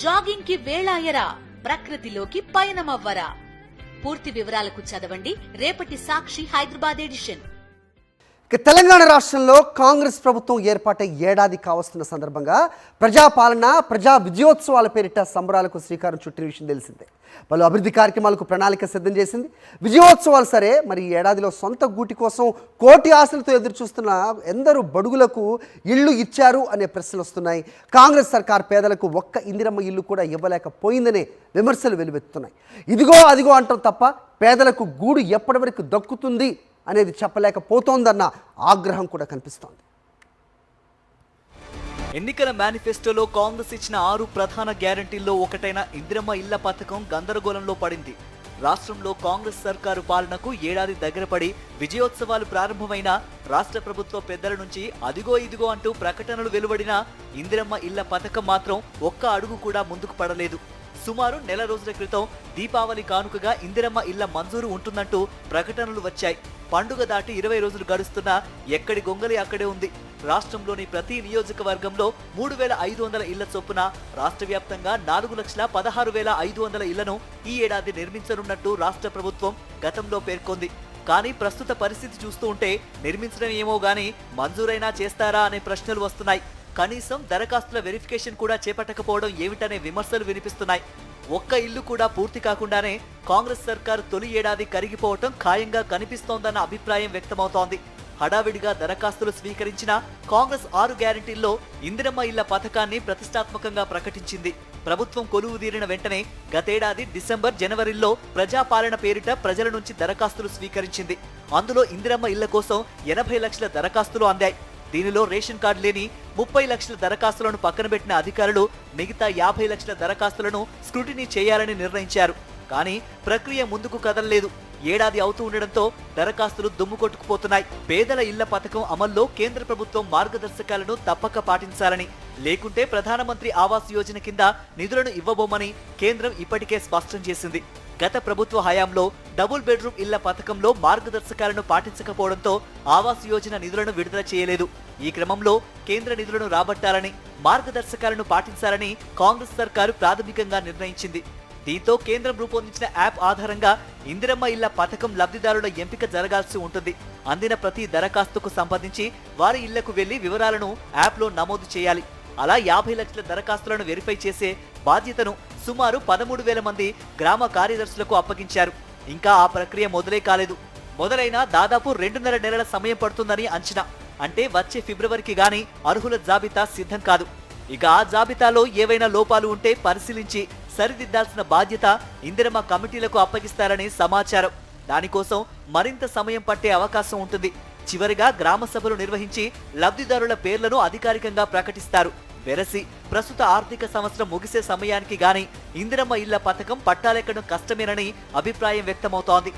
Jogging కి వేళాయరా, ప్రకృతిలోకి పయనమవ్వరా? పూర్తి వివరాలకు చదవండి రేపటి సాక్షి హైదరాబాద్ ఎడిషన్. తెలంగాణ రాష్ట్రంలో కాంగ్రెస్ ప్రభుత్వం ఏర్పాటై ఏడాది కావస్తున్న సందర్భంగా ప్రజాపాలన, ప్రజా విజయోత్సవాల పేరిట సంబరాలకు శ్రీకారం చుట్టిన విషయం తెలిసిందే. పలు అభివృద్ధి కార్యక్రమాలకు ప్రణాళిక సిద్ధం చేసింది. విజయోత్సవాలు సరే, మరి ఈ ఏడాదిలో సొంత గూటి కోసం కోటి ఆశలతో ఎదురు చూస్తున్న ఎందరూ బడుగులకు ఇళ్లు ఇచ్చారు అనే ప్రశ్నలు వస్తున్నాయి. కాంగ్రెస్ సర్కార్ పేదలకు ఒక్క ఇందిరమ్మ ఇల్లు కూడా ఇవ్వలేకపోయిందనే విమర్శలు వెలువెత్తుతున్నాయి. ఇదిగో అదిగో అంటాం తప్ప పేదలకు గూడు ఎప్పటి వరకు దక్కుతుంది అనేది చెప్పలేకపోతోందన్న ఆగ్రహం కూడా కనిపిస్తోంది. ఎన్నికల మేనిఫెస్టోలో కాంగ్రెస్ ఇచ్చిన 6 ప్రధాన గ్యారంటీల్లో ఒకటైన ఇందిరమ్మ ఇళ్ల పథకం గందరగోళంలో పడింది. రాష్ట్రంలో కాంగ్రెస్ సర్కారు పాలనకు ఏడాది దగ్గర పడి విజయోత్సవాలు ప్రారంభమైన రాష్ట్ర ప్రభుత్వ పెద్దల నుంచి అదిగో ఇదిగో అంటూ ప్రకటనలు వెలువడిన ఇందిరమ్మ ఇళ్ల పథకం మాత్రం ఒక్క అడుగు కూడా ముందుకు పడలేదు. సుమారు నెల రోజుల క్రితం దీపావళి కానుకగా ఇందిరమ్మ ఇళ్ల మంజూరు ఉంటుందంటూ ప్రకటనలు వచ్చాయి. పండుగ దాటి 20 రోజులు గడుస్తున్నా ఎక్కడి గొంగలి అక్కడే ఉంది. రాష్ట్రంలోని ప్రతి నియోజకవర్గంలో 3,500 ఇళ్ల చొప్పున రాష్ట్ర వ్యాప్తంగా 4,16,500 ఇళ్లను ఈ ఏడాది నిర్మించనున్నట్టు రాష్ట్ర ప్రభుత్వం గతంలో పేర్కొంది. కానీ ప్రస్తుత పరిస్థితి చూస్తూ ఉంటే నిర్మించడం ఏమో గానీ మంజూరైనా చేస్తారా అనే ప్రశ్నలు వస్తున్నాయి. కనీసం దరఖాస్తుల వెరిఫికేషన్ కూడా చేపట్టకపోవడం ఏమిటనే విమర్శలు వినిపిస్తున్నాయి. ఒక్క ఇల్లు కూడా పూర్తి కాకుండానే కాంగ్రెస్ సర్కారు తొలి ఏడాది కరిగిపోవటం ఖాయంగా కనిపిస్తోందన్న అభిప్రాయం వ్యక్తమవుతోంది. హడావిడిగా దరఖాస్తులు స్వీకరించిన కాంగ్రెస్ 6 గ్యారంటీల్లో ఇందిరమ్మ ఇళ్ల పథకాన్ని ప్రతిష్టాత్మకంగా ప్రకటించింది. ప్రభుత్వం కొలువుదీరిన వెంటనే గతేడాది డిసెంబర్, జనవరిలో ప్రజాపాలన పేరిట ప్రజల నుంచి దరఖాస్తులు స్వీకరించింది. అందులో ఇందిరమ్మ ఇళ్ల కోసం 80 లక్షల దరఖాస్తులు అందాయి. దీనిలో రేషన్ కార్డు లేని 30 లక్షల దరఖాస్తులను పక్కన పెట్టిన అధికారులు మిగతా 50 లక్షల దరఖాస్తులను స్క్రూటినీ చేయాలని నిర్ణయించారు. కానీ ప్రక్రియ ముందుకు కదలలేదు. ఏడాది అవుతూ ఉండడంతో దరఖాస్తులు దుమ్ము కొట్టుకుపోతున్నాయి. పేదల ఇళ్ల పథకం అమల్లో కేంద్ర ప్రభుత్వం మార్గదర్శకాలను తప్పక పాటించాలని, లేకుంటే ప్రధానమంత్రి ఆవాస్ యోజన కింద నిధులను ఇవ్వబోమని కేంద్రం ఇప్పటికే స్పష్టం చేసింది. గత ప్రభుత్వ హయాంలో డబుల్ బెడ్రూమ్ ఇళ్ల పథకంలో మార్గదర్శకాలను పాటించకపోవడంతో ఆవాస్ యోజన నిధులను విడుదల చేయలేదు. ఈ క్రమంలో కేంద్ర నిధులను రాబట్టాలని, మార్గదర్శకాలను పాటించాలని కాంగ్రెస్ సర్కారు ప్రాథమికంగా నిర్ణయించింది. దీంతో కేంద్రం రూపొందించిన యాప్ ఆధారంగా ఇందిరమ్మ ఇళ్ల పథకం లబ్ధిదారుల ఎంపిక జరగాల్సి ఉంటుంది. అందిన ప్రతి దరఖాస్తుకు సంబంధించి వారి ఇళ్లకు వెళ్లి వివరాలను యాప్లో నమోదు చేయాలి. అలా 50 లక్షల దరఖాస్తులను వెరిఫై చేసే బాధ్యతను సుమారు 13,000 మంది గ్రామ కార్యదర్శులకు అప్పగించారు. ఇంకా ఆ ప్రక్రియ మొదలే కాలేదు. మొదలైనా దాదాపు 2.5 నెలల సమయం పడుతుందని అంచనా. అంటే వచ్చే ఫిబ్రవరికి గానీ అర్హుల జాబితా సిద్ధం కాదు. ఇక ఆ జాబితాలో ఏవైనా లోపాలు ఉంటే పరిశీలించి సరిదిద్దాల్సిన బాధ్యత ఇందిరమ్మ కమిటీలకు అప్పగిస్తారని సమాచారం. దానికోసం మరింత సమయం పట్టే అవకాశం ఉంటుంది. చివరిగా గ్రామ సభలు నిర్వహించి లబ్ధిదారుల పేర్లను అధికారికంగా ప్రకటిస్తారు. వెరసి ప్రస్తుత ఆర్థిక సంవత్సరం ముగిసే సమయానికి గానీ ఇందిరమ్మ ఇళ్ల పథకం పట్టాలెక్కడం కష్టమేనని అభిప్రాయం వ్యక్తమవుతోంది.